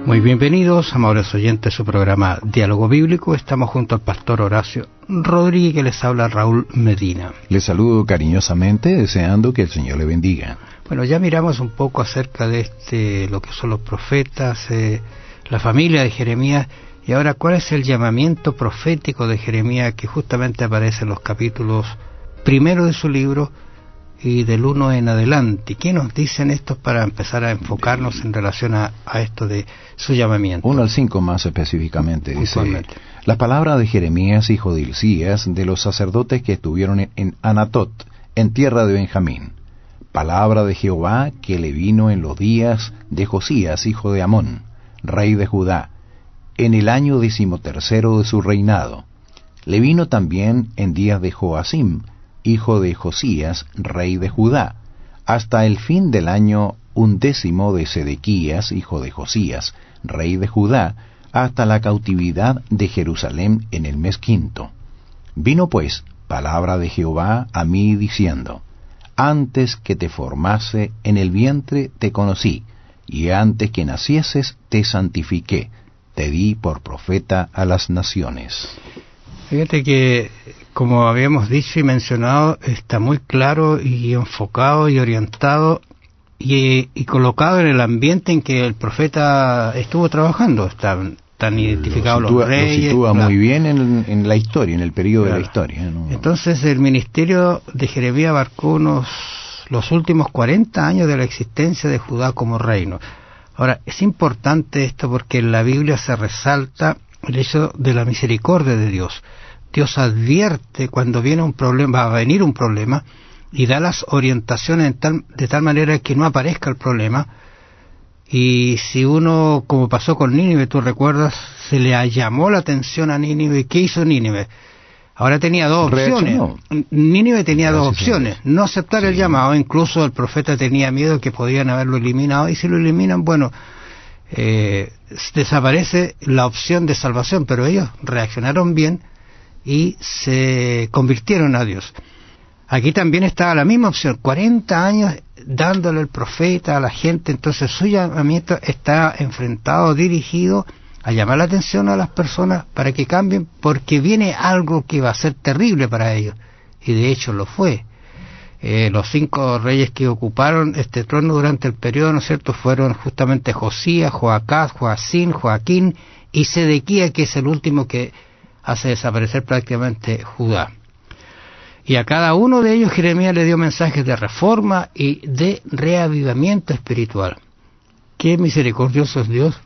Muy bienvenidos, amables oyentes, a su programa Diálogo Bíblico. Estamos junto al pastor Horacio Rodríguez, que les habla Raúl Medina. Les saludo cariñosamente, deseando que el Señor le bendiga. Bueno, ya miramos un poco acerca de lo que son los profetas, la familia de Jeremías, y ahora cuál es el llamamiento profético de Jeremías, que justamente aparece en los capítulos primero de su libro y del 1 en adelante. ¿Qué nos dicen estos para empezar a enfocarnos en relación a esto de su llamamiento? 1 al 5 más específicamente. Dice: la palabra de Jeremías, hijo de Hilcías, de los sacerdotes que estuvieron en Anatot, en tierra de Benjamín. Palabra de Jehová que le vino en los días de Josías, hijo de Amón, rey de Judá, en el año 13 de su reinado. Le vino también en días de Joacim, hijo de Josías, rey de Judá, hasta el fin del año 11 de Sedequías, hijo de Josías, rey de Judá, hasta la cautividad de Jerusalén en el mes 5. Vino pues palabra de Jehová a mí diciendo: antes que te formase en el vientre te conocí, y antes que nacieses te santifiqué, te di por profeta a las naciones. Fíjate que, como habíamos dicho y mencionado, está muy claro y enfocado y orientado y colocado en el ambiente en que el profeta estuvo trabajando. Están identificados los reyes. Lo sitúa muy bien en la historia, en el periodo de la historia, ¿no? Entonces el ministerio de Jeremías abarcó los últimos 40 años de la existencia de Judá como reino. Ahora, es importante esto porque en la Biblia se resalta el hecho de la misericordia de Dios. Dios advierte cuando viene un problema, va a venir un problema, y da las orientaciones de tal manera que no aparezca el problema. Y si uno, como pasó con Nínive, tú recuerdas, se le llamó la atención a Nínive. ¿Y qué hizo Nínive? Ahora tenía dos opciones. Nínive tenía dos opciones: no aceptar el llamado. Incluso el profeta tenía miedo que podían haberlo eliminado, y si lo eliminan, bueno, desaparece la opción de salvación. Pero ellos reaccionaron bien y se convirtieron a Dios. Aquí también estaba la misma opción: 40 años dándole el profeta a la gente. Entonces su llamamiento está enfrentado, dirigido a llamar la atención a las personas para que cambien, porque viene algo que va a ser terrible para ellos, y de hecho lo fue. Los 5 reyes que ocuparon este trono durante el periodo, ¿no es cierto?, fueron justamente Josías, Joacaz, Joacim, Joaquín y Sedequías, que es el último que hace desaparecer prácticamente Judá. Y a cada uno de ellos Jeremías le dio mensajes de reforma y de reavivamiento espiritual. Qué misericordioso es Dios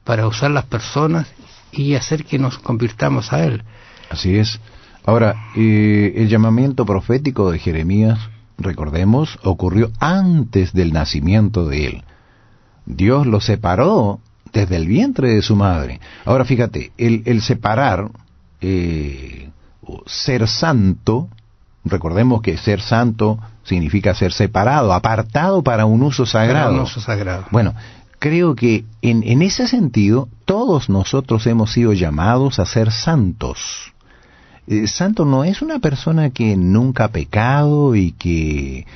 para usar las personas y hacer que nos convirtamos a Él. Así es. Ahora, el llamamiento profético de Jeremías, recordemos, ocurrió antes del nacimiento de él. Dios lo separó desde el vientre de su madre. Ahora fíjate, el separar, ser santo, recordemos que ser santo significa ser separado, apartado para un uso sagrado. Para un uso sagrado. Bueno, creo que en ese sentido todos nosotros hemos sido llamados a ser santos. Santo no es una persona que nunca ha pecado y que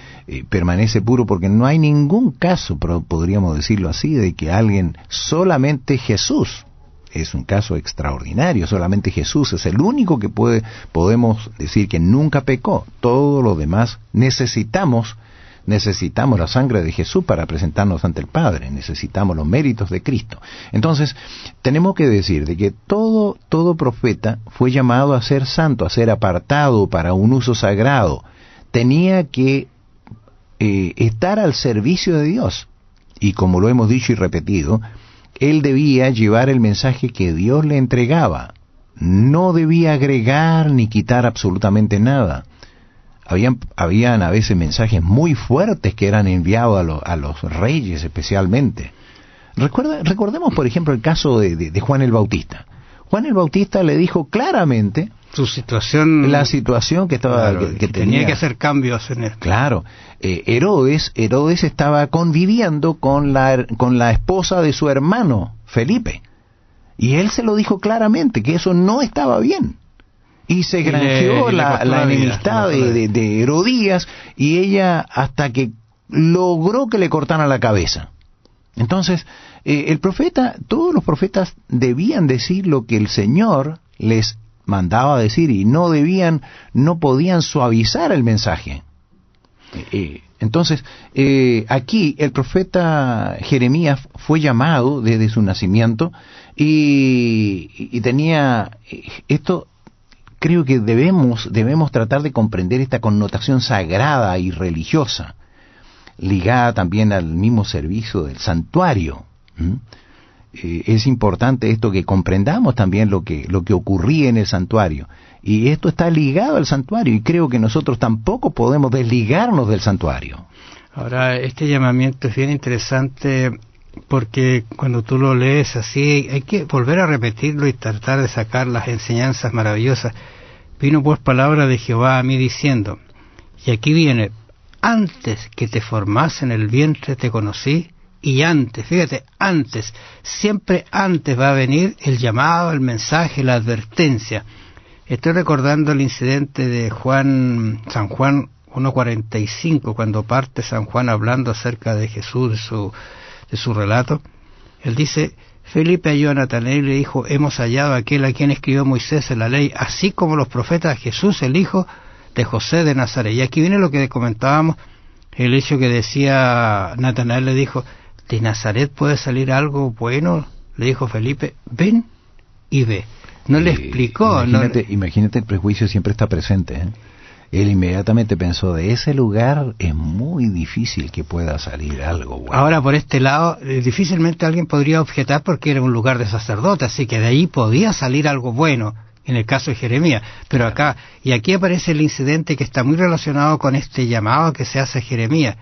permanece puro, porque no hay ningún caso, podríamos decirlo así, de que alguien, solamente Jesús es un caso extraordinario, solamente Jesús es el único que podemos decir que nunca pecó. Todos los demás necesitamos la sangre de Jesús para presentarnos ante el Padre, necesitamos los méritos de Cristo. Entonces, tenemos que decir de que todo profeta fue llamado a ser santo, a ser apartado para un uso sagrado. Tenía que estar al servicio de Dios. Y como lo hemos dicho y repetido, él debía llevar el mensaje que Dios le entregaba. No debía agregar ni quitar absolutamente nada. Habían a veces mensajes muy fuertes que eran enviados a los reyes especialmente. Recordemos, por ejemplo, el caso de Juan el Bautista. Juan el Bautista le dijo claramente su situación, la situación que estaba, claro, que tenía que hacer cambios en esto. Claro, Herodes estaba conviviendo con la esposa de su hermano Felipe, y él se lo dijo claramente que eso no estaba bien. Y se granjeó la enemistad de Herodías, y ella hasta que logró que le cortaran la cabeza. Entonces, todos los profetas debían decir lo que el Señor les mandaba decir y no podían suavizar el mensaje. Entonces, aquí el profeta Jeremías fue llamado desde su nacimiento y tenía esto. Creo que debemos tratar de comprender esta connotación sagrada y religiosa, ligada también al mismo servicio del santuario. Es importante esto, que comprendamos también lo que ocurría en el santuario. Y esto está ligado al santuario, y creo que nosotros tampoco podemos desligarnos del santuario. Ahora, este llamamiento es bien interesante, porque cuando tú lo lees así, hay que volver a repetirlo y tratar de sacar las enseñanzas maravillosas. Vino pues palabra de Jehová a mí diciendo, y aquí viene, antes que te formase en el vientre te conocí, y antes, fíjate, antes, siempre antes va a venir el llamado, el mensaje, la advertencia. Estoy recordando el incidente de San Juan 1:45, cuando parte San Juan hablando acerca de Jesús, de su relato. Él dice, Felipe halló a Natanael y le dijo, hemos hallado a aquel a quien escribió Moisés en la ley, así como los profetas, Jesús, el hijo de José de Nazaret. Y aquí viene lo que comentábamos, el hecho que decía Natanael, le dijo, ¿de Nazaret puede salir algo bueno? Le dijo Felipe, ven y ve. No le explicó. Imagínate, el prejuicio siempre está presente, ¿eh? Él inmediatamente pensó, de ese lugar es muy difícil que pueda salir algo bueno. Ahora, por este lado, difícilmente alguien podría objetar porque era un lugar de sacerdote, así que de ahí podía salir algo bueno, en el caso de Jeremías. Pero acá, y aquí aparece el incidente que está muy relacionado con este llamado que se hace a Jeremías.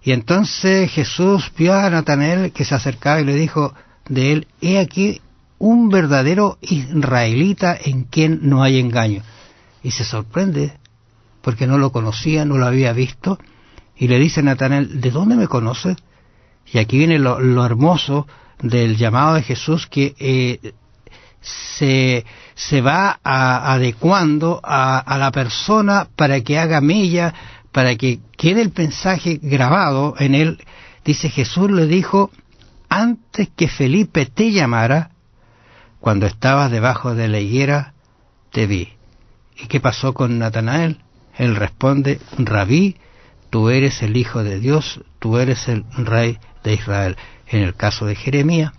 Y entonces Jesús vio a Natanael que se acercaba y le dijo de él, he aquí un verdadero israelita en quien no hay engaño. Y se sorprende, porque no lo conocía, no lo había visto, y le dice a Natanael, ¿de dónde me conoces? Y aquí viene lo hermoso del llamado de Jesús, que se va adecuando a la persona para que haga mella, para que quede el mensaje grabado en él. Dice, Jesús le dijo, antes que Felipe te llamara, cuando estabas debajo de la higuera, te vi. ¿Y qué pasó con Natanael? Él responde, Rabí, tú eres el Hijo de Dios, tú eres el Rey de Israel. En el caso de Jeremías,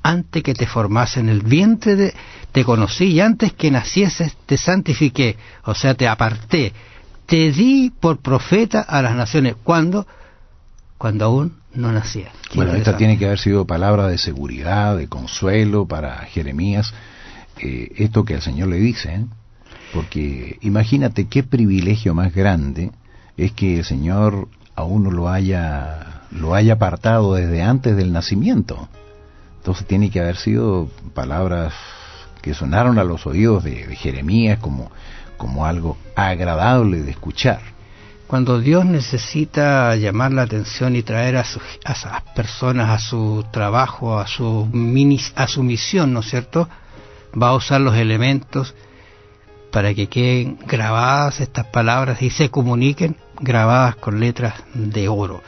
antes que te formase en el vientre te conocí, y antes que nacieses te santifiqué, o sea, te aparté, te di por profeta a las naciones. ¿Cuándo? Cuando aún no nacía. Bueno, esta tiene que haber sido palabra de seguridad, de consuelo para Jeremías, esto que el Señor le dice, ¿eh? Porque imagínate qué privilegio más grande es que el Señor a uno lo haya apartado desde antes del nacimiento. Entonces tiene que haber sido palabras que sonaron a los oídos de Jeremías como algo agradable de escuchar. Cuando Dios necesita llamar la atención y traer a esas personas a su trabajo, a su misión, ¿no es cierto?, va a usar los elementos para que queden grabadas estas palabras y se comuniquen grabadas con letras de oro.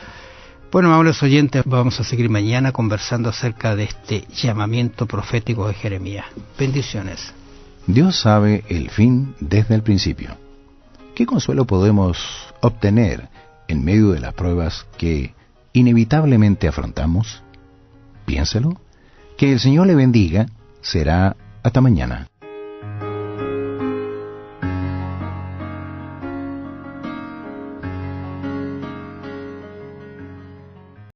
Bueno, amables oyentes, vamos a seguir mañana conversando acerca de este llamamiento profético de Jeremías. Bendiciones. Dios sabe el fin desde el principio. ¿Qué consuelo podemos obtener en medio de las pruebas que inevitablemente afrontamos? Piénselo. Que el Señor le bendiga. Será hasta mañana.